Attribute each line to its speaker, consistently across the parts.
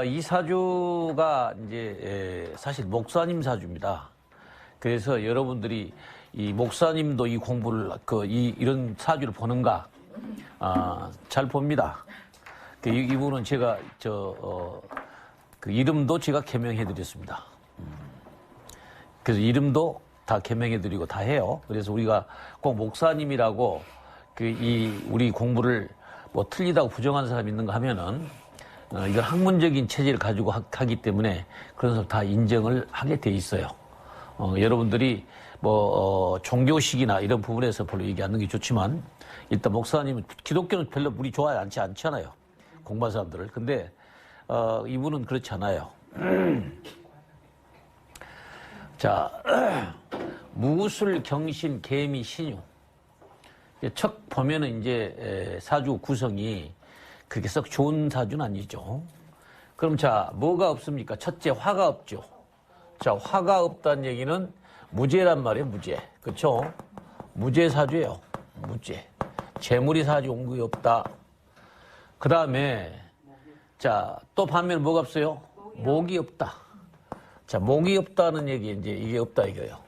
Speaker 1: 이 사주가 이제 사실 목사님 사주입니다. 그래서 여러분들이 이 목사님도 이 공부를 이런 사주를 보는가 잘 봅니다. 이분은 제가 그 이름도 제가 개명해드렸습니다. 그래서 이름도 다 개명해드리고 다 해요. 그래서 우리가 꼭 목사님이라고 우리 공부를 뭐 틀리다고 부정하는 사람이 있는가 하면은 이건 학문적인 체제를 가지고 하기 때문에 그런 사람 다 인정을 하게 돼 있어요. 여러분들이 종교식이나 이런 부분에서 별로 얘기 안 하는 게 좋지만 일단 목사님은 기독교는 별로 우리 좋아하지 않잖아요. 공부한 사람들을. 근데 이분은 그렇지 않아요. 자, 무술, 경신, 개미, 신유. 척 보면은 이제 사주 구성이 그렇게 썩 좋은 사주는 아니죠. 그럼 자, 뭐가 없습니까? 첫째, 화가 없죠. 자, 화가 없다는 얘기는 무죄란 말이에요, 무죄. 그렇죠? 무죄 사주예요. 무죄. 재물이 사주 옹국이 없다. 그 다음에 자, 또 반면 뭐가 없어요? 목이 없다. 자, 목이 없다는 얘기, 이제 이게 없다 이거예요.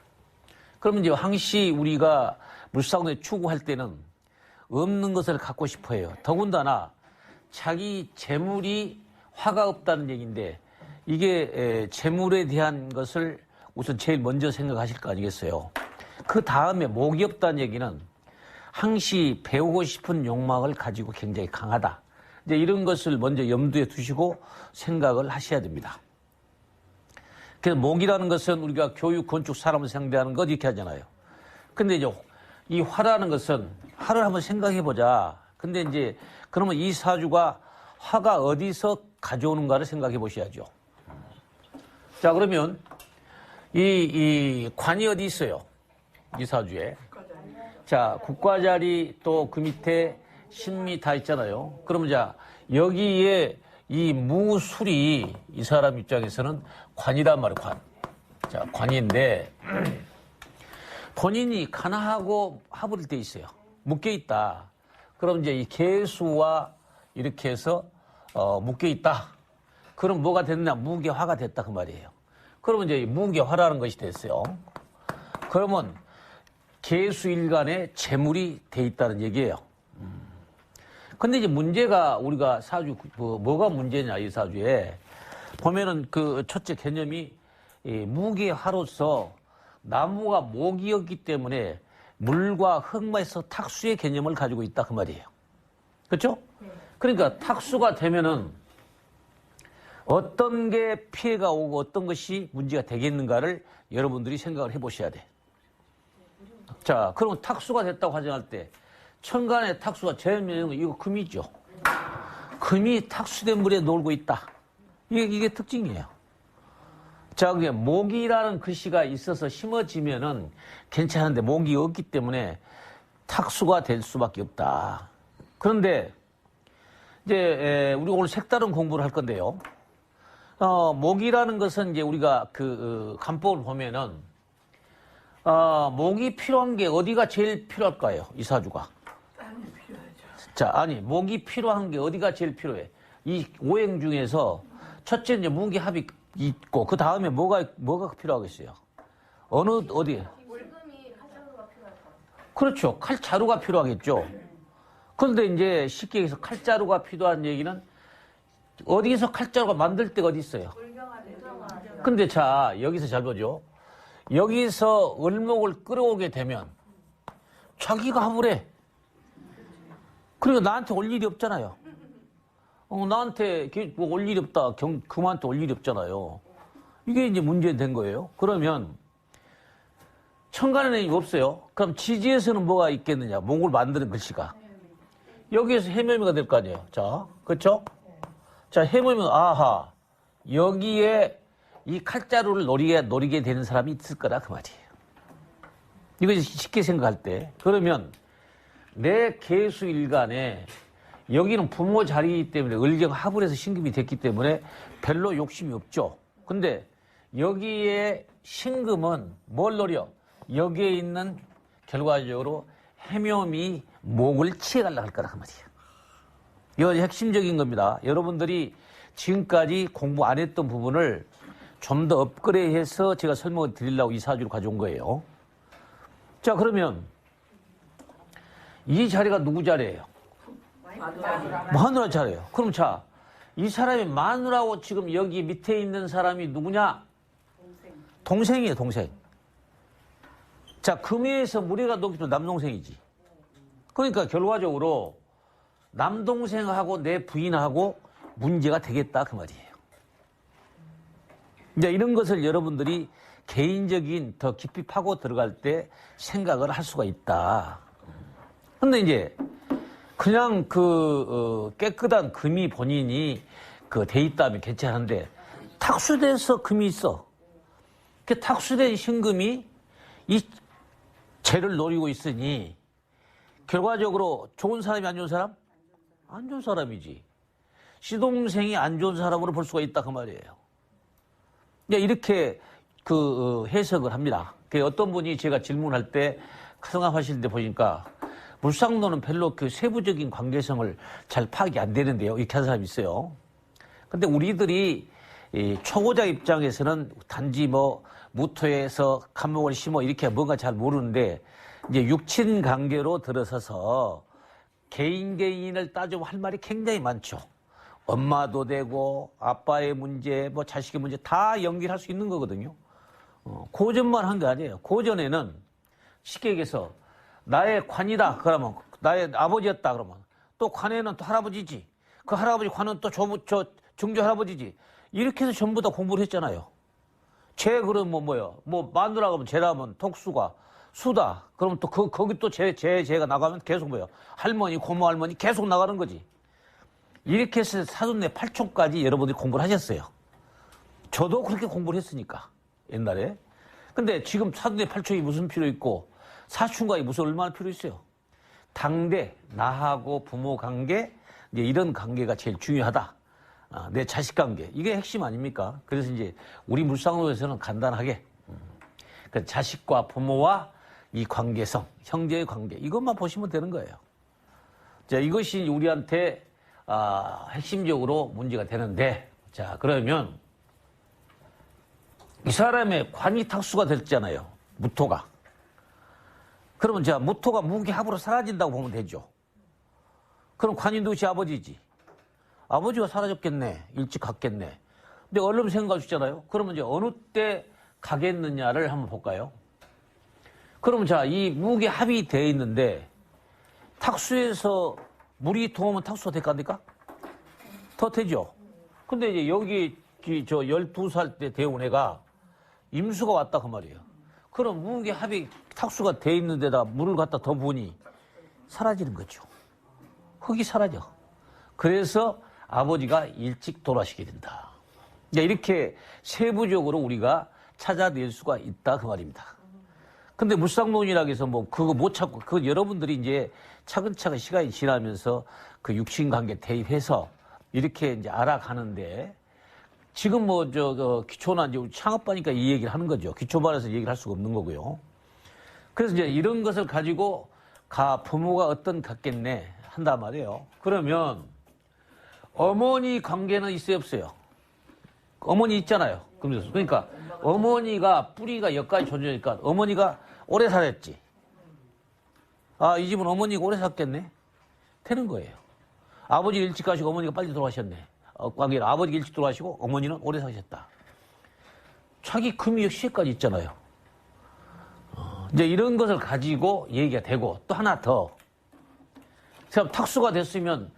Speaker 1: 그러면 이제 항시 우리가 물상에 추구할 때는 없는 것을 갖고 싶어 해요. 더군다나 자기 재물이 화가 없다는 얘기인데 이게 재물에 대한 것을 우선 제일 먼저 생각하실 거 아니겠어요? 그 다음에 목이 없다는 얘기는 항시 배우고 싶은 욕망을 가지고 굉장히 강하다. 이제 이런 것을 먼저 염두에 두시고 생각을 하셔야 됩니다. 그래서 목이라는 것은 우리가 교육, 건축, 사람을 상대하는 것 이렇게 하잖아요. 근데 이제 이 화라는 것은 화를 한번 생각해 보자. 근데 이제 그러면 이 사주가 화가 어디서 가져오는가를 생각해 보셔야죠. 자, 그러면 이 관이 어디 있어요? 이 사주에. 자, 국과자리 또 그 밑에 신미 다 있잖아요. 그러면 자, 여기에 이 무술이 이 사람 입장에서는 관이란 말이에요, 관. 자, 관인데 본인이 가나하고 합을 돼 있어요. 묶여 있다. 그럼 이제 이 개수와 이렇게 해서 묶여 있다. 그럼 뭐가 됐냐? 무개화가 됐다 그 말이에요. 그러면 이제 무개화라는 것이 됐어요. 그러면 개수일간에 재물이 돼 있다는 얘기예요. 근데 이제 문제가 우리가 사주 뭐가 문제냐 이 사주에 보면은 그 첫째 개념이 무개화로서 나무가 목이었기 때문에 물과 흙에서 탁수의 개념을 가지고 있다 그 말이에요. 그렇죠? 그러니까 탁수가 되면은 어떤 게 피해가 오고 어떤 것이 문제가 되겠는가를 여러분들이 생각을 해보셔야 돼. 자, 그럼 탁수가 됐다고 가정할 때 천간에 탁수가 제일 명은 이거 금이죠. 금이 탁수된 물에 놀고 있다. 이게 특징이에요. 자, 그게 목이라는 글씨가 있어서 심어지면은 괜찮은데 목이 없기 때문에 탁수가 될 수밖에 없다. 그런데 이제 우리 오늘 색다른 공부를 할 건데요. 목이라는 것은 이제 우리가 간법을 보면은 목이 필요한 게 어디가 제일 필요할까요? 이 사주가.
Speaker 2: 땀이 필요하죠.
Speaker 1: 자, 아니 목이 필요한 게 어디가 제일 필요해? 이 오행 중에서 첫째 이제 무기합이 있고 그 다음에 뭐가 필요하겠어요? 어디?
Speaker 2: 월금이 칼자루가 필요할 것 같아요.
Speaker 1: 그렇죠. 칼자루가 필요하겠죠. 그런데 이제 쉽게 해서 칼자루가 필요한 얘기는 어디서 칼자루가 만들 데가 어디 있어요? 근데 자, 여기서 잘 보죠. 여기서 을목을 끌어오게 되면 자기가 합을 해. 그러니까 나한테 올 일이 없잖아요. 나한테 뭐 올 일이 없다. 금한테 올 일이 없잖아요. 이게 이제 문제된 거예요. 그러면 천간에는 없어요. 그럼 지지에서는 뭐가 있겠느냐? 목을 만드는 글씨가. 여기에서 해묘미가 될 거 아니에요. 자, 그렇죠? 자, 해묘미는 아하. 여기에 이 칼자루를 노리게 되는 사람이 있을 거다 그 말이에요. 이거 쉽게 생각할 때. 그러면 내 개수일간에 여기는 부모 자리이기 때문에 을경 합을 해서 신금이 됐기 때문에 별로 욕심이 없죠. 근데 여기에 신금은 뭘 노려? 여기에 있는 결과적으로 해묘미 목을 취해가려고 할 거라 그 말이에요. 이건 핵심적인 겁니다. 여러분들이 지금까지 공부 안 했던 부분을 좀 더 업그레이드해서 제가 설명을 드리려고 이 사주를 가져온 거예요. 자, 그러면 이 자리가 누구 자리예요? 마누라 자리예요. 그럼 자, 이 사람이 마누라고 지금 여기 밑에 있는 사람이 누구냐? 동생이에요, 동생. 자, 금위에서 무리가 높이면 남동생이지. 그러니까 결과적으로 남동생하고 내 부인하고 문제가 되겠다 그 말이에요. 이제 이런 것을 여러분들이 개인적인 더 깊이 파고 들어갈 때 생각을 할 수가 있다. 근데 이제 그냥 깨끗한 금이 본인이 돼 있다면 괜찮은데 탁수돼서 금이 있어. 그 탁수된 신금이 이 죄를 노리고 있으니 결과적으로 좋은 사람이 안 좋은 사람? 안 좋은 사람이지. 시동생이 안 좋은 사람으로 볼 수가 있다 그 말이에요. 이렇게 해석을 합니다. 어떤 분이 제가 질문할 때 생각하실 때 보니까 물상론은 별로 세부적인 관계성을 잘 파악이 안 되는데요. 이렇게 하는 사람이 있어요. 근데 우리들이 초보자 입장에서는 단지 무토에서 간목을 심어 이렇게 뭔가 잘 모르는데 이제 육친 관계로 들어서서 개인을 따지면 할 말이 굉장히 많죠. 엄마도 되고 아빠의 문제, 자식의 문제 다 연결할 수 있는 거거든요. 고전만 한 게 아니에요. 고전에는 쉽게 얘기해서 나의 관이다 그러면 나의 아버지였다 그러면 또 관에는 또 할아버지지. 그 할아버지 관은 또 증조 할아버지지. 이렇게 해서 전부 다 공부를 했잖아요. 쟤 그러면 뭐예요? 마누라 그러면 쟤라면 톡수가 수다. 그러면 또 거기 또 제가 나가면 계속 뭐예요? 할머니, 고모 할머니 계속 나가는 거지. 이렇게 해서 사돈네 8촌까지 여러분들이 공부를 하셨어요. 저도 그렇게 공부를 했으니까 옛날에. 근데 지금 사돈네 8촌이 무슨 필요 있고 사촌과의 무슨 얼마나 필요 있어요? 당대 나하고 부모 관계 이제 이런 관계가 제일 중요하다. 내 자식 관계 이게 핵심 아닙니까? 그래서 이제 우리 물상론에서는 간단하게 그 자식과 부모와 이 관계성, 형제의 관계 이것만 보시면 되는 거예요. 자, 이것이 우리한테 핵심적으로 문제가 되는데, 자, 그러면 이 사람의 관이 탁수가 됐잖아요. 무토가. 그러면 자, 무토가 무기합으로 사라진다고 보면 되죠. 그럼 관이 누구시? 아버지지. 아버지가 사라졌겠네. 일찍 갔겠네. 근데 얼른 생각할 수 있잖아요. 그러면 이제 어느 때 가겠느냐를 한번 볼까요? 그러면 자, 이 무기합이 되어 있는데 탁수에서 물이 통하면 탁수가 될까 안 될까? 더 되죠. 근데 이제 여기 12살 때 되어온 애가 임수가 왔다 그 말이에요. 그럼 무기합이 탁수가 돼 있는 데다 물을 갖다 더 부으니 사라지는 거죠. 흙이 사라져. 그래서 아버지가 일찍 돌아가시게 된다. 이렇게 세부적으로 우리가 찾아낼 수가 있다 그 말입니다. 근데 물상론이라고 해서 그거 못 찾고, 그거 여러분들이 이제 차근차근 시간이 지나면서 그 육신 관계 대입해서 이렇게 이제 알아가는데, 지금 기초나 이제 창업반이니까 이 얘기를 하는 거죠. 기초반에서 얘기를 할 수가 없는 거고요. 그래서 이제 이런 것을 가지고 부모가 어떤 같겠네 한단 말이에요. 그러면 어머니 관계는 있어요, 없어요? 어머니 있잖아요. 그러니까 어머니가 뿌리가 여기까지 존재하니까 어머니가 오래 살았지. 이 집은 어머니가 오래 살겠네. 되는 거예요. 아버지 일찍 가시고 어머니가 빨리 돌아가셨네. 관계는 아버지가 일찍 돌아가시고 어머니는 오래 사셨다. 자기 금이 시까지 있잖아요. 이제 이런 것을 가지고 얘기가 되고, 또 하나 더. 탁수가 됐으면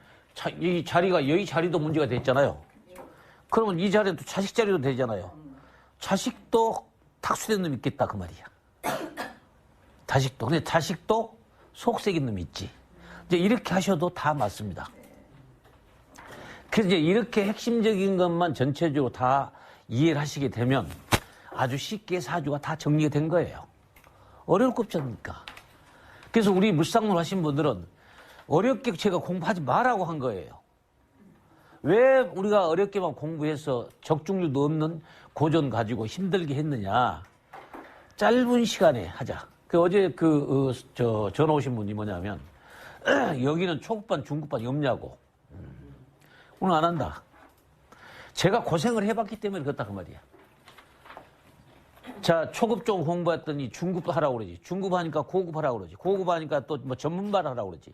Speaker 1: 이 자리가 여기 자리도 문제가 됐잖아요. 그러면 이 자리는 또 자식 자리도 되잖아요. 자식도 탁수된 놈이 있겠다 그 말이야. 자식도. 근데 자식도 속색인 놈이 있지. 이제 이렇게 하셔도 다 맞습니다. 그래서 이제 이렇게 핵심적인 것만 전체적으로 다 이해를 하시게 되면 아주 쉽게 사주가 다 정리가 된 거예요. 어려울 거 없지 않습니까? 그래서 우리 물상론 하신 분들은 어렵게 제가 공부하지 말라고 한 거예요. 왜 우리가 어렵게만 공부해서 적중률도 없는 고전 가지고 힘들게 했느냐. 짧은 시간에 하자. 어제 전화 오신 분이 뭐냐면, 여기는 초급반, 중급반이 없냐고. 오늘 안 한다. 제가 고생을 해봤기 때문에 그렇다 그 말이야. 자, 초급 좀 공부했더니 중급 하라고 그러지. 중급 하니까 고급 하라고 그러지. 고급 하니까 또 뭐 전문발 하라고 그러지.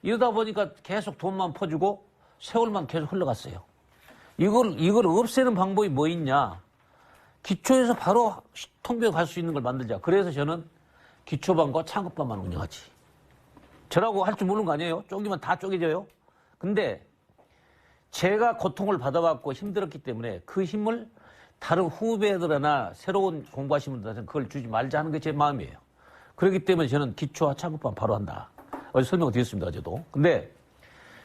Speaker 1: 이러다 보니까 계속 돈만 퍼주고 세월만 계속 흘러갔어요. 이걸 없애는 방법이 뭐 있냐. 기초에서 바로 통배에 갈 수 있는 걸 만들자. 그래서 저는 기초반과 창급반만 운영하지. 저라고 할 줄 모르는 거 아니에요? 쪼개면 다 쪼개져요. 근데 제가 고통을 받아봤고 힘들었기 때문에 그 힘을 다른 후배들이나 새로운 공부하시는 분들한테 그걸 주지 말자 하는 게 제 마음이에요. 그렇기 때문에 저는 기초와 창급반 바로 한다. 어제 설명을 드렸습니다, 어제도. 근데,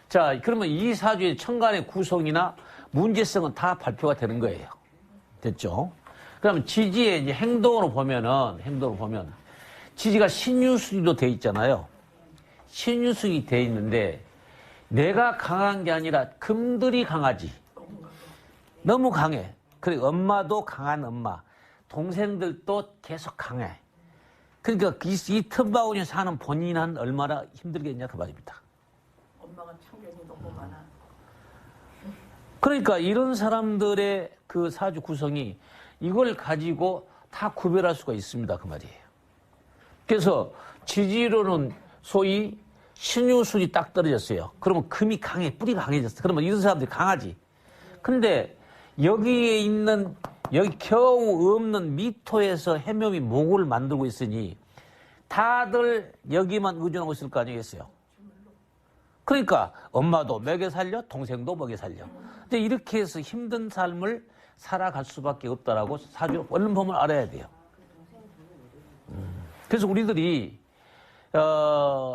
Speaker 1: 자, 그러면 이 사주의 천간의 구성이나 문제성은 다 발표가 되는 거예요. 됐죠? 그러면 지지의 이제 행동으로 보면, 지지가 신유수기로 돼 있잖아요. 신유수기 돼 있는데, 내가 강한 게 아니라 금들이 강하지. 너무 강해. 그리고 엄마도 강한 엄마. 동생들도 계속 강해. 그러니까 이 틈바구니에 사는 본인은 얼마나 힘들겠냐 그 말입니다.
Speaker 2: 엄마가 참견이 너무 많아.
Speaker 1: 그러니까 이런 사람들의 그 사주 구성이 이걸 가지고 다 구별할 수가 있습니다 그 말이에요. 그래서 지지로는 소위 신유술이 딱 떨어졌어요. 그러면 금이 강해, 뿌리가 강해졌어. 그러면 이런 사람들이 강하지. 근데 여기에 있는 여기 겨우 없는 미토에서 해묘이 모국을 만들고 있으니 다들 여기만 의존하고 있을 거 아니겠어요? 그러니까 엄마도 먹여 살려, 동생도 먹여 살려. 근데 이렇게 해서 힘든 삶을 살아갈 수밖에 없다라고 사주 얼른 보면 알아야 돼요. 그래서 우리들이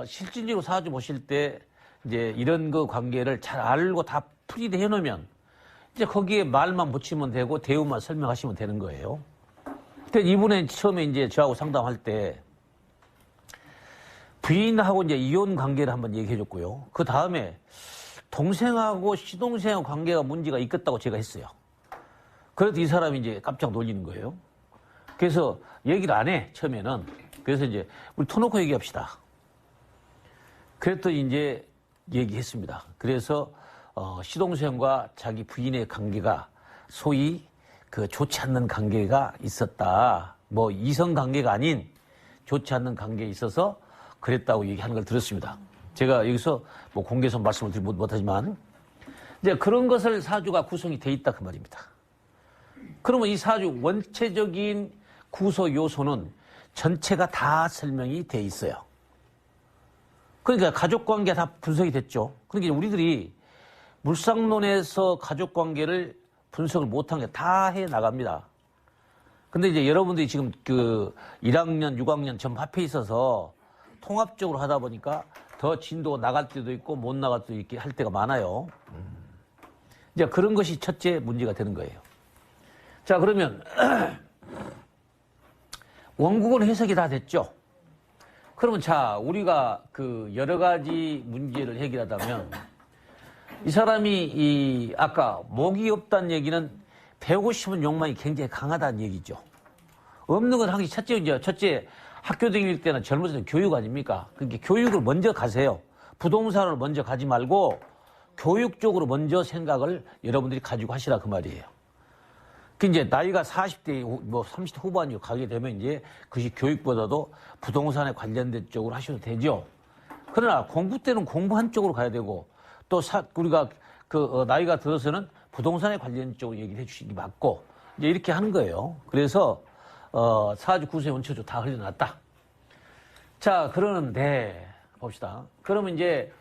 Speaker 1: 실질적으로 사주 보실 때 이제 이런 그 관계를 잘 알고 다 풀이해 놓으면 이제 거기에 말만 붙이면 되고 대우만 설명하시면 되는 거예요. 근데 이분은 처음에 이제 저하고 상담할 때 부인하고 이제 이혼 관계를 한번 얘기해 줬고요. 그 다음에 동생하고 시동생하고 관계가 문제가 있겠다고 제가 했어요. 그래도 이 사람이 이제 깜짝 놀리는 거예요. 그래서 얘기를 안 해, 처음에는. 그래서 이제 우리 터놓고 얘기합시다. 그랬더니 이제 얘기했습니다. 그래서 시동생과 자기 부인의 관계가 소위 그 좋지 않는 관계가 있었다. 뭐 이성 관계가 아닌 좋지 않는 관계에 있어서 그랬다고 얘기하는 걸 들었습니다. 제가 여기서 뭐 공개해서 말씀을 드리지 못하지만 이제 그런 것을 사주가 구성이 돼 있다 그 말입니다. 그러면 이 사주 원체적인 구성 요소는 전체가 다 설명이 돼 있어요. 그러니까 가족관계 다 분석이 됐죠. 그러니까 우리들이 물상론에서 가족관계를 분석을 못한 게 다 해 나갑니다. 근데 이제 여러분들이 지금 그 1학년, 6학년 전부 합해 있어서 통합적으로 하다 보니까 더 진도가 나갈 때도 있고 못 나갈 때도 있게 할 때가 많아요. 이제 그런 것이 첫째 문제가 되는 거예요. 자, 그러면 원국은 해석이 다 됐죠. 그러면 자, 우리가 그 여러 가지 문제를 해결하다면 이 사람이 아까 목이 없다는 얘기는 배우고 싶은 욕망이 굉장히 강하다는 얘기죠. 없는 건 항상 첫째 학교 다닐 때나 젊었을 때는 교육 아닙니까? 그러니까 교육을 먼저 가세요. 부동산을 먼저 가지 말고 교육 쪽으로 먼저 생각을 여러분들이 가지고 하시라 그 말이에요. 그 이제 나이가 40대, 뭐 30대 후반으로 가게 되면 이제 그것이 교육보다도 부동산에 관련된 쪽으로 하셔도 되죠. 그러나 공부 때는 공부한 쪽으로 가야 되고 또 우리가 나이가 들어서는 부동산에 관련 쪽으로 얘기를 해주시기 맞고 이제 이렇게 하는 거예요. 그래서 사주 구성의 원초조 다 흘려놨다. 자, 그러는데 봅시다. 그러면 이제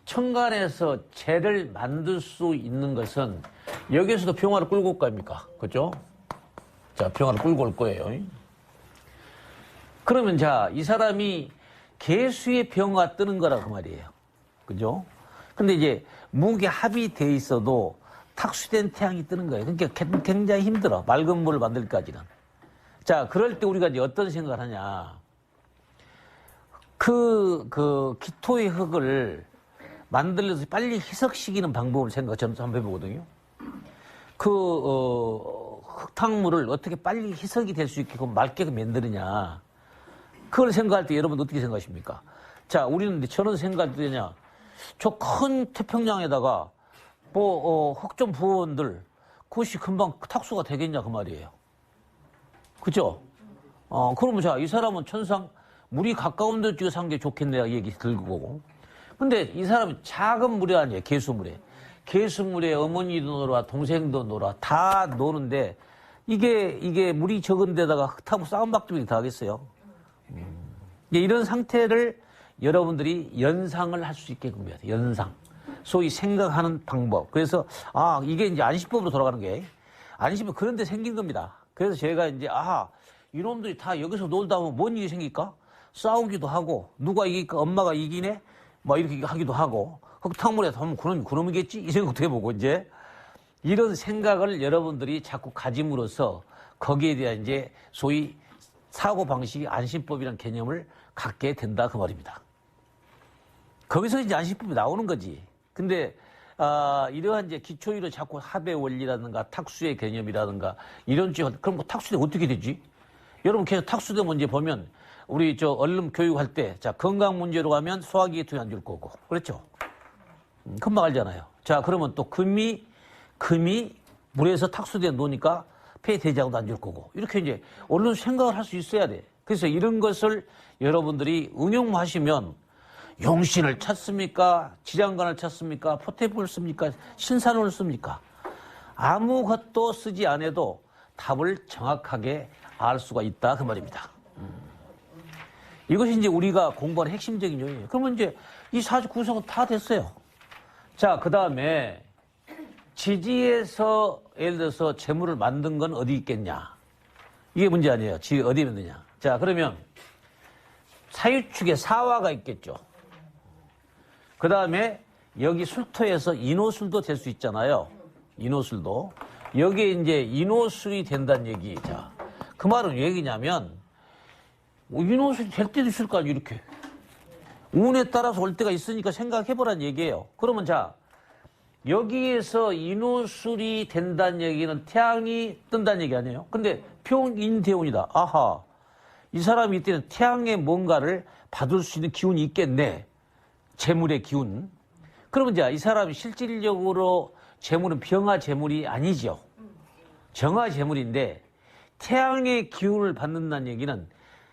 Speaker 1: 천간에서 재를 만들 수 있는 것은 여기에서도 병화를 끌고 올 거 아닙니까? 그죠? 자, 병화를 끌고 올 거예요. 그러면 자, 이 사람이 개수의 병화 뜨는 거라 그 말이에요. 그죠? 근데 이제 무게 합이 돼 있어도 탁수된 태양이 뜨는 거예요. 그러니까 굉장히 힘들어. 맑은 물을 만들기까지는. 자, 그럴 때 우리가 이제 어떤 생각을 하냐. 그 기토의 흙을 만들어서 빨리 희석시키는 방법을 저는 한번 해보거든요. 흙탕물을 어떻게 빨리 희석이 될 수 있게 맑게 만드느냐. 그걸 생각할 때 여러분 어떻게 생각하십니까? 자, 우리는 저는 생각할 때냐. 저 큰 태평양에다가 흙 좀 부어온들 그것이 금방 탁수가 되겠냐 그 말이에요. 그죠? 그러면 자, 이 사람은 천상 물이 가까운 데 쪽에 산 게 좋겠네 얘기 들고. 근데 이 사람은 작은 물이 아니에요. 개수물에. 개수물에 어머니도 놀아, 동생도 놀아, 다 노는데 이게 물이 적은 데다가 흙하고 싸움박두기 다 하겠어요. 이런 상태를 여러분들이 연상을 할 수 있게끔 해야 돼요. 연상. 소위 생각하는 방법. 그래서, 이게 이제 안시법으로 돌아가는 게, 안시법 그런 데 생긴 겁니다. 그래서 제가 이제, 이놈들이 다 여기서 놀다 보면 뭔 일이 생길까? 싸우기도 하고, 누가 이길까? 엄마가 이기네? 막 이렇게 하기도 하고, 흙탕물에 하면 그놈이겠지? 이 생각도 해보고, 이제. 이런 생각을 여러분들이 자꾸 가짐으로써 거기에 대한 이제 소위 사고방식이 안심법이라는 개념을 갖게 된다. 그 말입니다. 거기서 이제 안심법이 나오는 거지. 근데, 이러한 이제 기초의료 자꾸 합의 원리라든가 탁수의 개념이라든가 이런 쪽, 그럼 그 탁수대 어떻게 되지? 여러분 계속 탁수대 문제 보면 우리 얼른 교육할 때, 자, 건강 문제로 가면 소화기 계통이 안 줄 거고. 그렇죠? 금방 알잖아요. 자, 그러면 또 금이 물에서 탁수대에 놓으니까 폐대장도 안 줄 거고. 이렇게 이제 얼른 생각을 할 수 있어야 돼. 그래서 이런 것을 여러분들이 응용하시면 용신을 찾습니까? 지장간을 찾습니까? 포테프를 씁니까? 신산을 씁니까? 아무것도 쓰지 않아도 답을 정확하게 알 수가 있다. 그 말입니다. 이것이 이제 우리가 공부하는 핵심적인 요인이에요. 그러면 이제 이 사주 구성은 다 됐어요. 자, 그 다음에 지지에서 예를 들어서 재물을 만든 건 어디 있겠냐? 이게 문제 아니에요. 지 어디에 있느냐? 자, 그러면 사유축에 사화가 있겠죠. 그 다음에 여기 술토에서 인호술도 될 수 있잖아요. 인호술도. 여기에 이제 인호술이 된다는 얘기. 자, 그 말은 왜 얘기냐면, 인호술이 될 때도 있을 거 아니에요, 이렇게. 운에 따라서 올 때가 있으니까 생각해보라는 얘기예요. 그러면 자, 여기에서 인호술이 된다는 얘기는 태양이 뜬다는 얘기 아니에요? 근데 평인대운이다. 아하. 이 사람이 이때는 태양의 뭔가를 받을 수 있는 기운이 있겠네. 재물의 기운. 그러면 이제 이 사람이 실질적으로 재물은 병화 재물이 아니죠. 정화 재물인데 태양의 기운을 받는다는 얘기는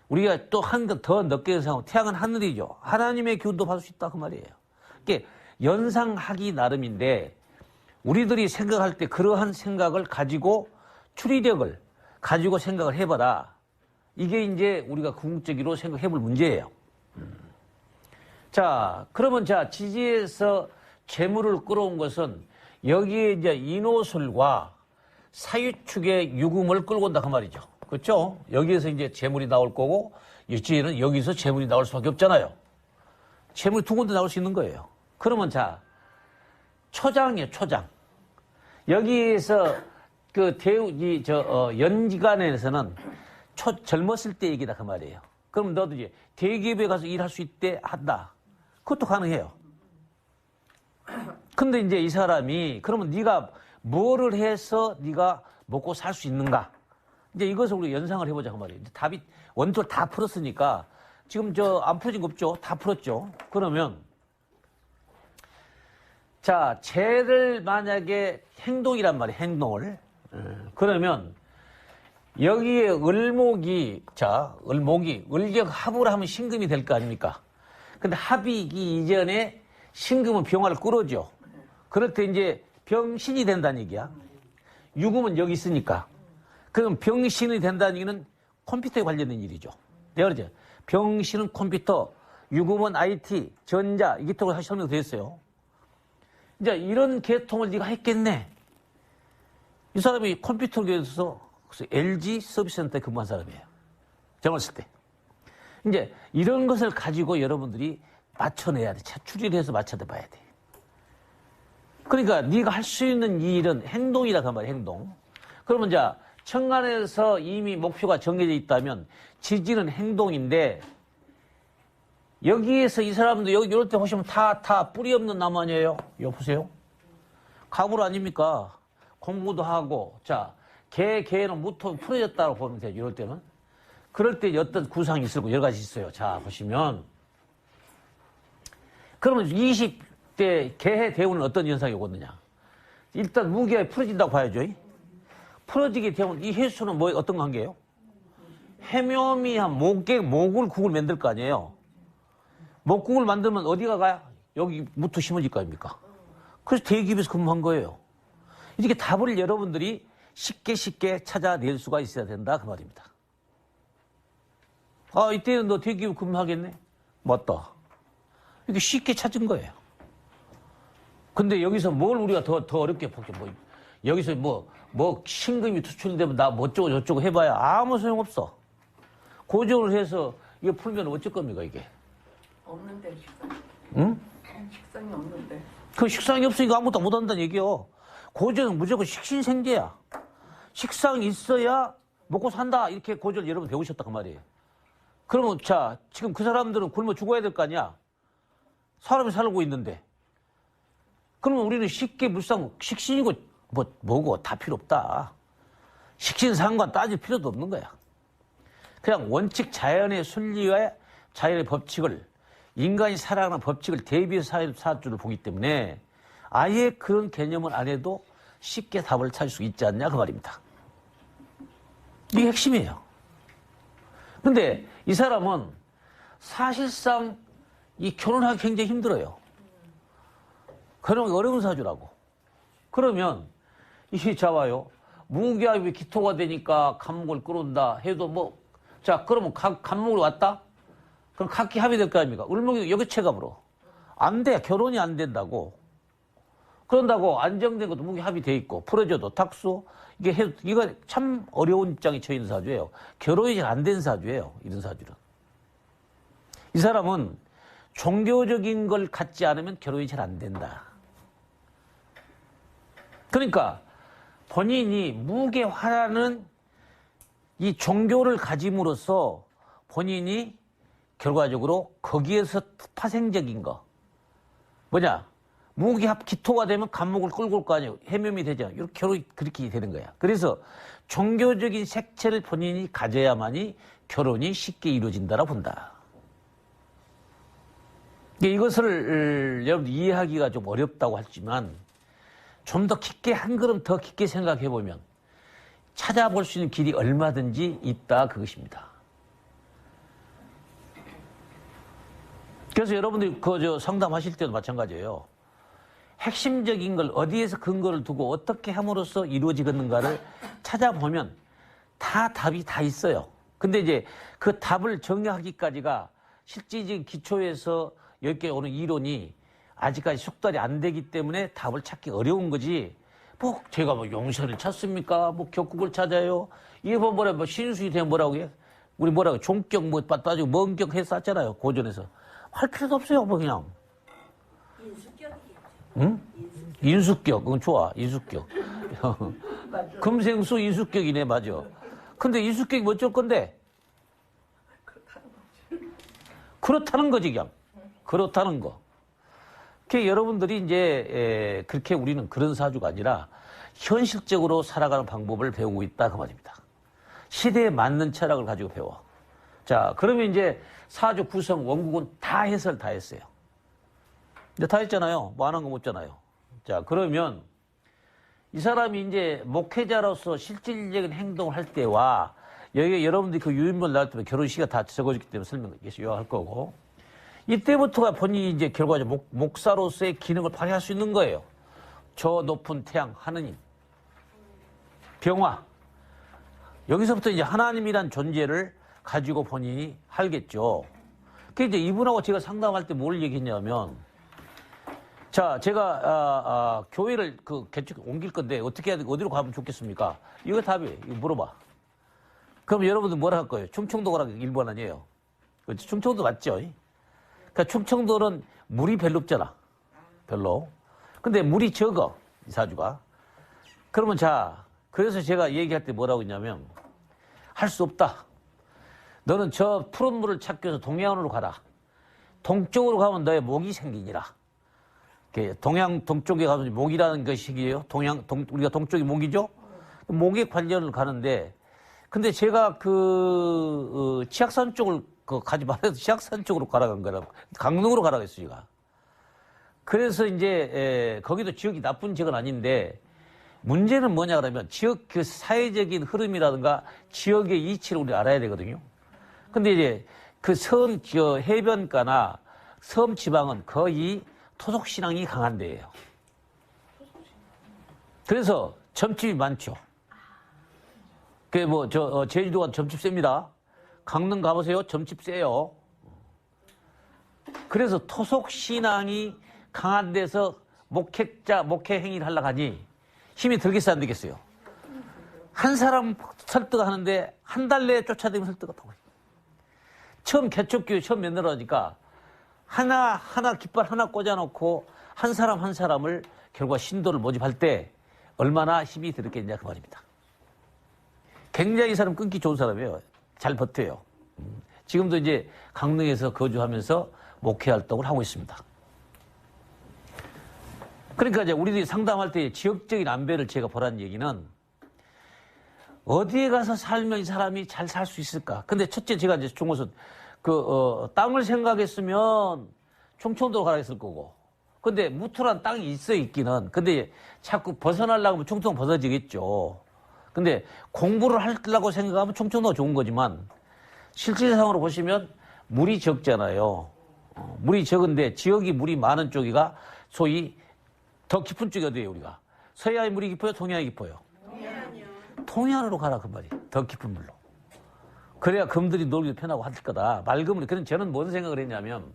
Speaker 1: 우리가 또 한 번 더 넓게 생각하면 태양은 하늘이죠. 하나님의 기운도 받을 수 있다 그 말이에요. 이게 연상하기 나름인데 우리들이 생각할 때 그러한 생각을 가지고 추리력을 가지고 생각을 해봐라. 이게 이제 우리가 궁극적으로 생각해 볼 문제예요. 자, 그러면 자, 지지에서 재물을 끌어온 것은 여기에 이제 인호술과 사유축의 유금을 끌고 온다 그 말이죠. 그렇죠? 여기에서 이제 재물이 나올 거고 일지에는 여기서 재물이 나올 수밖에 없잖아요. 재물이 두 군데 나올 수 있는 거예요. 그러면 자, 초장이에요, 초장. 여기에서 그 연지간에서는 젊었을 때 얘기다 그 말이에요. 그럼 너도 이제 대기업에 가서 일할 수 있대 한다. 그것도 가능해요. 근데 이제 이 사람이 그러면 네가 뭐를 해서 네가 먹고 살 수 있는가? 이제 이것을 우리 연상을 해보자 그 말이에요. 답이 원투를 다 풀었으니까 지금 안 풀어진 거 없죠? 다 풀었죠? 그러면 자, 쟤를 만약에 행동이란 말이에요. 행동을. 그러면 여기에 을목이 을격합을 하면 신금이 될 거 아닙니까? 근데 합이기 이전에 신금은 병화를 끌어줘. 그럴 때 이제 병신이 된다는 얘기야. 유금은 여기 있으니까. 그럼 병신이 된다는 얘기는 컴퓨터에 관련된 일이죠. 내가 그러죠. 병신은 컴퓨터, 유금은 IT, 전자, 이게 또 다시 설명되어 있어요. 이제 이런 계통을 네가 했겠네. 이 사람이 컴퓨터계에서 LG 서비스센터에 근무한 사람이에요. 젊었을 때. 이제 이런 것을 가지고 여러분들이 맞춰내야 돼. 추리를 해서 맞춰내봐야 돼. 그러니까 네가 할 수 있는 이 일은 행동이라 그 말이야, 행동. 그러면 자, 천간에서 이미 목표가 정해져 있다면 지지는 행동인데 여기에서 이 사람도 여기 이럴 때 보시면 다 뿌리 없는 나무 아니에요? 이거 보세요. 가물 아닙니까? 공부도 하고, 자, 개는 무토 풀어졌다고 보면 돼요. 이럴 때는. 그럴 때 어떤 구상이 있을 거 여러 가지 있어요. 자, 보시면. 그러면 20대 개해 대운은 어떤 현상이 오거든요? 일단 무게가 풀어진다고 봐야죠. 풀어지게 되면 이 해수는 뭐 어떤 관계예요? 해묘미 한 목을 국을 만들 거 아니에요. 목국을 만들면 어디가 가요? 여기 무토 심어질 거 아닙니까? 그래서 대기업에서 근무한 거예요. 이렇게 답을 여러분들이 쉽게 찾아낼 수가 있어야 된다 그 말입니다. 아, 이때는 너 대기업 근무하겠네? 맞다. 이렇게 쉽게 찾은 거예요. 근데 여기서 뭘 우리가 더 어렵게 볼게 뭐 여기서 뭐 신금이 투출되면 나 뭐 어쩌고 저쩌고 해봐야 아무 소용없어. 고정을 해서 이거 풀면 어쩔 겁니까 이게?
Speaker 2: 없는데 식상.
Speaker 1: 응?
Speaker 2: 식상이 없는데.
Speaker 1: 그 식상이 없으니까 아무것도 못한다는 얘기요. 고전은 무조건 식신생재야. 식상이 있어야 먹고 산다. 이렇게 고전을 여러분 배우셨다 그 말이에요. 그러면 자 지금 그 사람들은 굶어 죽어야 될 거 아니야. 사람이 살고 있는데. 그러면 우리는 쉽게 물상 식신이고 뭐고 다 필요 없다. 식신상관 따질 필요도 없는 거야. 그냥 원칙 자연의 순리와 자연의 법칙을 인간이 살아가는 법칙을 대비해서 사주를 보기 때문에 아예 그런 개념을 안 해도 쉽게 답을 찾을 수 있지 않냐 그 말입니다. 이게 핵심이에요. 근데 이 사람은 사실상 이 결혼하기 굉장히 힘들어요. 결혼하기 어려운 사주라고. 그러면 이 자와요. 무기압이 기토가 되니까 간목을 끌어온다 해도 자 그러면 간목이 왔다? 그럼 각기 합의될 거 아닙니까? 을목이 여기체감으로. 안 돼. 결혼이 안 된다고. 그런다고 안정된 것도 무기 합의돼 있고 풀어줘도 탁수. 이거 참 어려운 입장에 처해 있는 사주예요. 결혼이 잘 안 된 사주예요. 이런 사주는. 이 사람은 종교적인 걸 갖지 않으면 결혼이 잘 안 된다. 그러니까 본인이 무게화라는 이 종교를 가짐으로써 본인이 결과적으로 거기에서 파생적인 거 뭐냐 무기합 기토가 되면 간목을 끌고 올 거 아니에요. 해묘미 되잖아요. 이렇게 결혼이 그렇게 되는 거야. 그래서 종교적인 색채를 본인이 가져야만이 결혼이 쉽게 이루어진다라고 본다. 이것을 여러분 이해하기가 좀 어렵다고 하지만 좀 더 깊게 한 걸음 더 깊게 생각해 보면 찾아볼 수 있는 길이 얼마든지 있다 그것입니다. 그래서 여러분들이 상담하실 때도 마찬가지예요. 핵심적인 걸 어디에서 근거를 두고 어떻게 함으로써 이루어지겠는가를 찾아보면 다 답이 다 있어요. 근데 이제 그 답을 정리하기까지가 실질적인 기초에서 여기까지 오는 이론이 아직까지 숙달이 안 되기 때문에 답을 찾기 어려운 거지. 제가 용선을 찾습니까? 격국을 찾아요. 이게 신수이 되면 뭐라고 해? 우리 뭐라고 종격 따지고 먼격 해서 쌌잖아요. 고전에서. 할 필요도 없어요. 그냥.
Speaker 3: 인수격이겠죠.
Speaker 1: 응? 인수격. 그건 좋아. 인수격. 금생수 인수격이네. 맞아. 근데 인수격이 뭐 어쩔 건데? 그렇다는 거지, 그냥. 그렇다는 거. 여러분들이 이제 그렇게 우리는 그런 사주가 아니라 현실적으로 살아가는 방법을 배우고 있다 그 말입니다. 시대에 맞는 철학을 가지고 배워. 자, 그러면 이제 사주 구성 원국은 다 해설 다 했어요. 이제 다 했잖아요. 뭐 안 한 거 못잖아요. 자, 그러면 이 사람이 이제 목회자로서 실질적인 행동을 할 때와 여기 여러분들이 그 유인물 나올 때 결혼식이 다 적어졌기 때문에 설명 요약할 거고 이때부터가 본인이 이제 결과적으로 목사로서의 기능을 발휘할 수 있는 거예요. 저 높은 태양 하느님, 병화. 여기서부터 이제 하나님이란 존재를 가지고 본인이 하겠죠. 그 이제 이분하고 제가 상담할 때 뭘 얘기했냐면, 자, 제가 교회를 개척 옮길 건데 어떻게 해야 돼? 어디로 가면 좋겠습니까? 이거 답이에요. 이거 물어봐. 그럼 여러분들 뭐라 할 거예요? 충청도 가라고 1번 아니에요. 그렇지? 충청도 맞죠? 그러니까 충청도는 물이 별로 없잖아. 별로. 근데 물이 적어. 이 사주가. 그러면 자, 그래서 제가 얘기할 때 뭐라고 했냐면 할 수 없다. 너는 저 푸른 물을 찾기 위해서 동해안으로 가라. 동쪽으로 가면 너의 목이 생기니라. 동쪽에 가면 목이라는 것이에요. 우리가 동쪽이 목이죠? 목에 관련을 가는데 근데 제가 치악산 쪽을 가지 말아서 치악산 쪽으로 가라간 거라고. 강릉으로 가라고 했어요, 제가. 그래서 이제, 거기도 지역이 나쁜 지역은 아닌데, 문제는 뭐냐 그러면 지역 그 사회적인 흐름이라든가 지역의 이치를 우리 알아야 되거든요. 근데 이제 그 해변가나 섬 지방은 거의 토속 신앙이 강한 데예요. 그래서 점집이 많죠. 그 제주도가 점집 셉니다. 강릉 가보세요. 점집 세요. 그래서 토속 신앙이 강한 데서 목회 행위를 하려고 하니 힘이 들겠어요, 안 되겠어요? 한 사람 설득하는데 한 달 내에 쫓아다니면 설득하고. 처음 개척교회 처음 만들어니까 하나 깃발 하나 꽂아놓고 한 사람 한 사람을 결과 신도를 모집할 때 얼마나 힘이 들었겠냐 그 말입니다. 굉장히 이 사람 끊기 좋은 사람이에요. 잘 버텨요. 지금도 이제 강릉에서 거주하면서 목회 활동을 하고 있습니다. 그러니까 이제 우리들이 상담할 때 지역적인 안배를 제가 보라는 얘기는 어디에 가서 살면 이 사람이 잘 살 수 있을까? 근데 첫째 제가 이제 중고선 땅을 생각했으면 충청도로 가라 했을 거고. 근데 무토란 땅이 있어 있기는. 근데 자꾸 벗어나려고 하면 충청도 벗어지겠죠. 근데 공부를 하려고 생각하면 충청도가 좋은 거지만 실질상으로 보시면 물이 적잖아요. 물이 적은데 지역이 물이 많은 쪽이가 소위 더 깊은 쪽이 어디예요, 우리가? 서해안이 물이 깊어요? 동해안이 깊어요?
Speaker 3: 동해안이요.
Speaker 1: 동해안으로 가라, 그 말이. 더 깊은 물로. 그래야 금들이 놀기도 편하고 할 거다. 맑은 물. 그래서 저는 무슨 생각을 했냐면,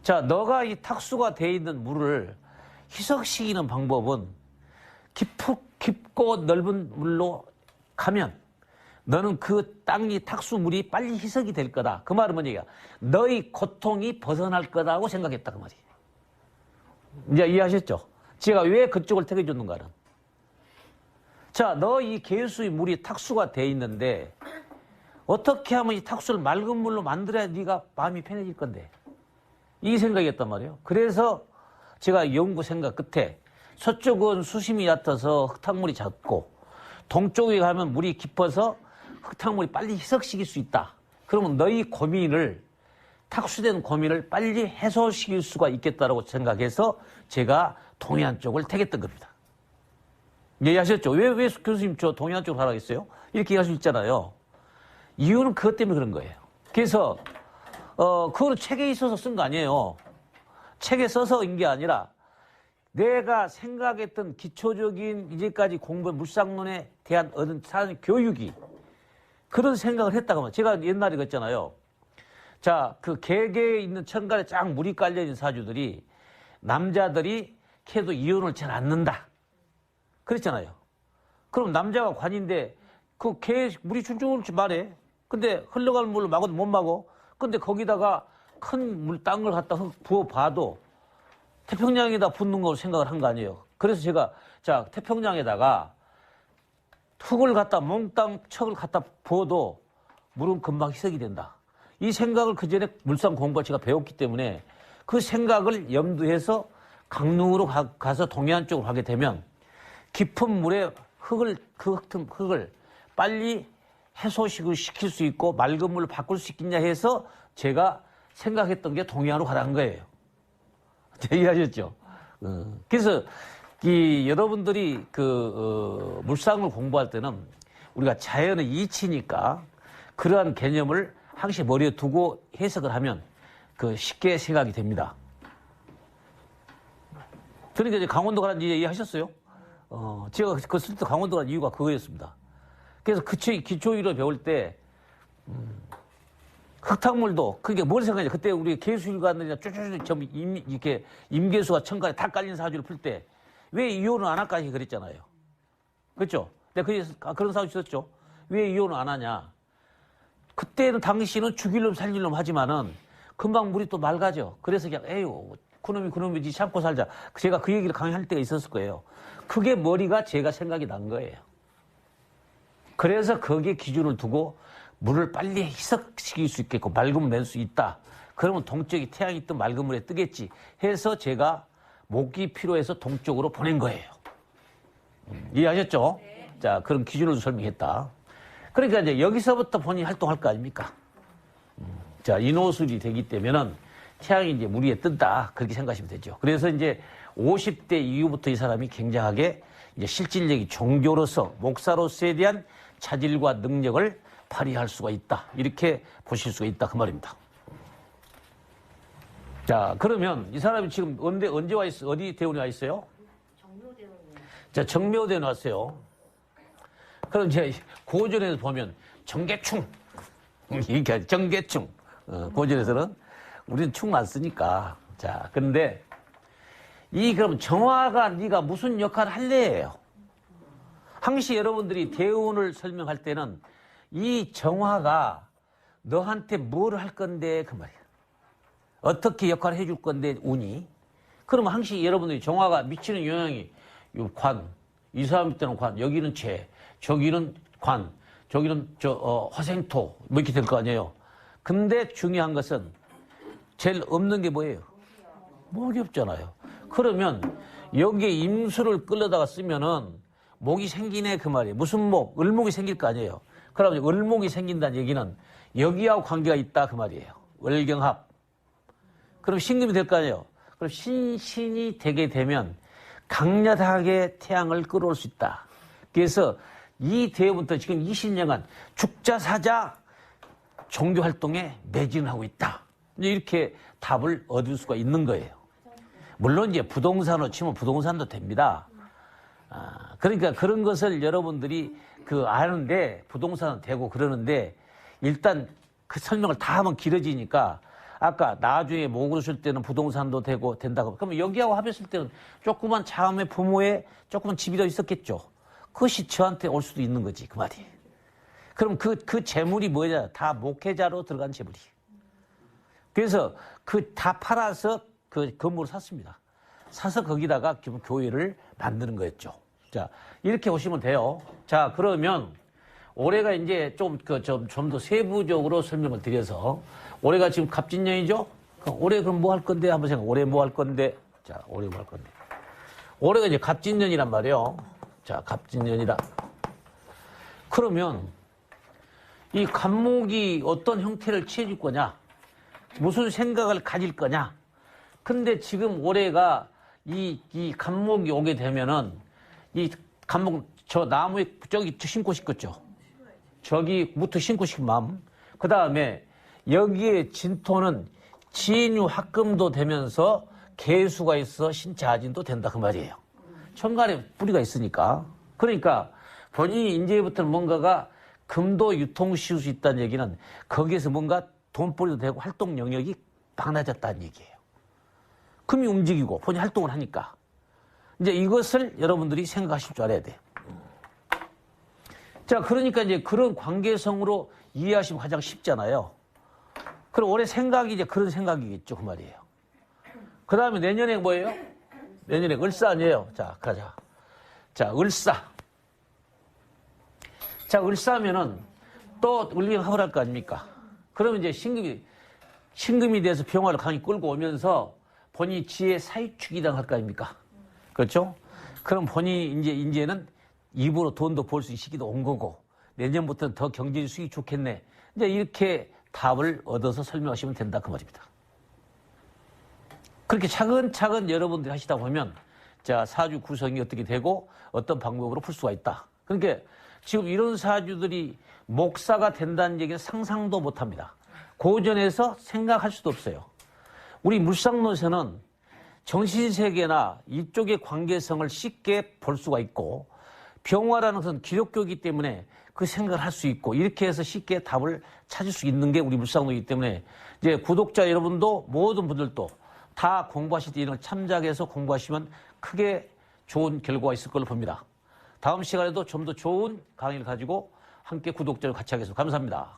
Speaker 1: 자, 너가 이 탁수가 돼 있는 물을 희석시키는 방법은 깊고 넓은 물로 가면 너는 그 땅이 탁수물이 빨리 희석이 될 거다. 그 말은 뭐냐? 너의 고통이 벗어날 거다고 생각했다, 그 말이에요. 이제 이해하셨죠? 제가 왜 그쪽을 택해줬는가는. 자, 너 이 계수의 물이 탁수가 돼 있는데 어떻게 하면 이 탁수를 맑은 물로 만들어야 네가 마음이 편해질 건데. 이 생각이었단 말이에요. 그래서 제가 연구 생각 끝에 서쪽은 수심이 얕아서 흙탕물이 작고 동쪽에 가면 물이 깊어서 흙탕물이 빨리 희석시킬 수 있다. 그러면 너희 고민을 탁수된 고민을 빨리 해소시킬 수가 있겠다라고 생각해서 제가 동해안 쪽을 택했던 겁니다. 이해하셨죠? 왜 교수님 저 동해안 쪽으로 가라고 했어요? 이렇게 얘기할 수 있잖아요. 이유는 그것 때문에 그런 거예요. 그래서 그거는 책에 있어서 쓴 거 아니에요. 책에 써서인 게 아니라 내가 생각했던 기초적인 이제까지 공부한 물상론에 대한 얻은 사는 교육이 그런 생각을 했다고 하면 제가 옛날에 그랬잖아요. 자, 그 개개에 있는 천간에 쫙 물이 깔려있는 사주들이 남자들이 캐도 이혼을 잘 안 넣는다. 그랬잖아요. 그럼 남자가 관인데 그 개 물이 줄줄 말해. 근데 흘러가는 물로 막아도 못 막어. 근데 거기다가 큰 물 땅을 갖다 부어봐도 태평양에다 붓는 걸로 생각을 한 거 아니에요. 그래서 제가 자 태평양에다가 흙을 갖다 몽땅 척을 갖다 부어도 물은 금방 희석이 된다. 이 생각을 그 전에 물상 공부를 제가 배웠기 때문에 그 생각을 염두해서 강릉으로 가서 동해안 쪽으로 가게 되면 깊은 물에 흙을 빨리 해소시킬 수 있고 맑은 물로 바꿀 수 있겠냐 해서 제가 생각했던 게 동해안으로 가라는 거예요. 이해하셨죠? 그래서 여러분들이 물상을 공부할 때는 우리가 자연의 이치니까 그러한 개념을 항상 머리에 두고 해석을 하면 쉽게 생각이 됩니다. 그러니까 이제 강원도 가라는 이해하셨어요? 제가 그 쓸 때 강원도 가는 이유가 그거였습니다. 그래서 기초의로 배울 때 흙탕물도 그게 뭘 생각하냐? 그때 우리 개수일 갔느냐 쭈쭈쭈 이렇게 임계수가 천간에 다 깔린 사주를 풀 때 왜 이혼을 안 할까 그랬잖아요. 그렇죠? 내가 그런 사주 있었죠. 왜 이혼을 안 하냐? 그때는 당신은 죽일 놈 살릴 놈 하지만은 금방 물이 또 맑아져. 그래서 그냥 에휴 그놈이지 참고 살자. 제가 그 얘기를 강의할 때가 있었을 거예요. 그게 머리가 제가 생각이 난 거예요. 그래서 거기에 기준을 두고 물을 빨리 희석시킬 수 있겠고 맑음을 낼 수 있다. 그러면 동쪽이 태양이 뜨 맑은 물에 뜨겠지 해서 제가 목이 필요해서 동쪽으로 보낸 거예요. 이해하셨죠? 네. 자, 그런 기준을 설명했다. 그러니까 이제 여기서부터 본인이 활동할 거 아닙니까? 자, 인호술이 되기 때문에는 태양이 이제 물 위에 뜬다. 그렇게 생각하시면 되죠. 그래서 이제 50대 이후부터 이 사람이 굉장하게 이제 실질적인 종교로서, 목사로서에 대한 차질과 능력을 발휘할 수가 있다. 이렇게 보실 수가 있다. 그 말입니다. 자, 그러면 이 사람이 지금 언제 와 있어? 어디 대원에 와 있어요?
Speaker 3: 정묘대원이요.
Speaker 1: 자, 정묘대원에 왔어요. 그럼 이제 고전에서 보면 정계충. 이게 정계충. 고전에서는 우리는 충 많으니까. 자, 근데 그럼 정화가 네가 무슨 역할을 할래예요? 항시 여러분들이 대운을 설명할 때는 이 정화가 너한테 뭘 할 건데 그 말이야. 어떻게 역할을 해줄 건데 운이. 그러면 항시 여러분들이 정화가 미치는 영향이 요 관, 이 사람 때는 관, 여기는 재, 저기는 관, 저기는 화생토 뭐 이렇게 될 거 아니에요. 근데 중요한 것은 제일 없는 게 뭐예요? 목이 없잖아요. 그러면 여기에 임수를 끌려다가 쓰면은 목이 생기네 그 말이에요. 무슨 목? 을목이 생길 거 아니에요. 그러면 을목이 생긴다는 얘기는 여기하고 관계가 있다 그 말이에요. 을경합. 그럼 신금이 될 거 아니에요. 그럼 신이 되게 되면 강력하게 태양을 끌어올 수 있다. 그래서 이 대회부터 지금 20년간 죽자사자 종교 활동에 매진하고 있다. 이렇게 답을 얻을 수가 있는 거예요. 물론 이제 부동산으로 치면 부동산도 됩니다. 그러니까 그런 것을 여러분들이 아는데 부동산은 되고 그러는데 일단 그 설명을 다 하면 길어지니까 아까 나중에 목으로 쓸 때는 부동산도 되고 된다고. 그러면 여기하고 합했을 때는 조그만 자음의 부모의 조그만 집이 더 있었겠죠. 그것이 저한테 올 수도 있는 거지 그 말이에요. 그럼 그 재물이 뭐냐? 다 목회자로 들어간 재물이. 그래서 다 팔아서 그 건물을 샀습니다. 사서 거기다가 기본 교회를 만드는 거였죠. 자, 이렇게 보시면 돼요. 자, 그러면 올해가 이제 좀 더 세부적으로 설명을 드려서 올해가 지금 갑진년이죠? 올해 그럼 뭐 할 건데? 한번 생각. 올해 뭐 할 건데? 자, 올해 뭐 할 건데? 올해가 이제 갑진년이란 말이에요. 자, 갑진년이다. 그러면 이 갑목이 어떤 형태를 취해줄 거냐? 무슨 생각을 가질 거냐? 근데 지금 올해가 이 갑목이 오게 되면은 이 갑목 저 나무에 저기 심고 싶겠죠? 저기부터 심고 싶은 마음. 그 다음에 여기에 진토는 진유 합금도 되면서 개수가 있어 신차진도 된다 그 말이에요. 천간에 뿌리가 있으니까. 그러니까 본인이 이제부터는 뭔가가 금도 유통시킬 수 있다는 얘기는 거기에서 뭔가 돈벌이도 되고 활동 영역이 많아졌다는 얘기예요. 금이 움직이고 본인이 활동을 하니까. 이제 이것을 여러분들이 생각하실 줄 알아야 돼요. 자, 그러니까 이제 그런 관계성으로 이해하시면 가장 쉽잖아요. 그럼 올해 생각이 이제 그런 생각이겠죠. 그 말이에요. 그 다음에 내년에 뭐예요? 내년에 을사 아니에요. 자, 가자. 자, 을사. 자, 을사면은 또 을경합을 할 거 아닙니까? 그러면 이제 신금이 돼서 병화를 강히 끌고 오면서 본인이 지혜 사유축이당 할 거 아닙니까? 그렇죠? 그럼 본인이 이제는 입으로 돈도 벌 수 있는 시기도 온 거고 내년부터는 더 경제 수익이 좋겠네. 이제 이렇게 답을 얻어서 설명하시면 된다 그 말입니다. 그렇게 차근차근 여러분들이 하시다 보면 자, 사주 구성이 어떻게 되고 어떤 방법으로 풀 수가 있다. 그러니까 지금 이런 사주들이 목사가 된다는 얘기는 상상도 못합니다. 고전에서 생각할 수도 없어요. 우리 물상론에서는 정신세계나 이쪽의 관계성을 쉽게 볼 수가 있고 병화라는 것은 기독교이기 때문에 그 생각을 할 수 있고 이렇게 해서 쉽게 답을 찾을 수 있는 게 우리 물상론이기 때문에 이제 구독자 여러분도 모든 분들도 다 공부하실 때 이런 걸 참작해서 공부하시면 크게 좋은 결과가 있을 걸로 봅니다. 다음 시간에도 좀 더 좋은 강의를 가지고 함께 구독자를 같이 하겠습니다. 감사합니다.